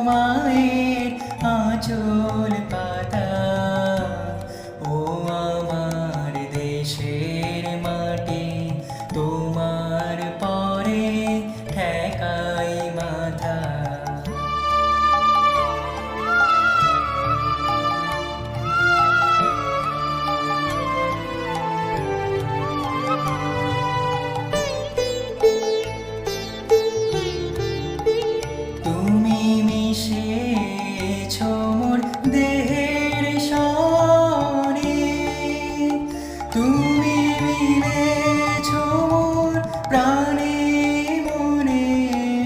মায়ের আঁচল পাতা। ও আমার দেশের মাটি, তোমার পরে ঠেকাই মাথা। তুমি মিশেছো মোর দেহের সনে, তুমি মিলেছো মোর প্রাণে মনে,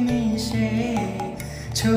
মিশেছো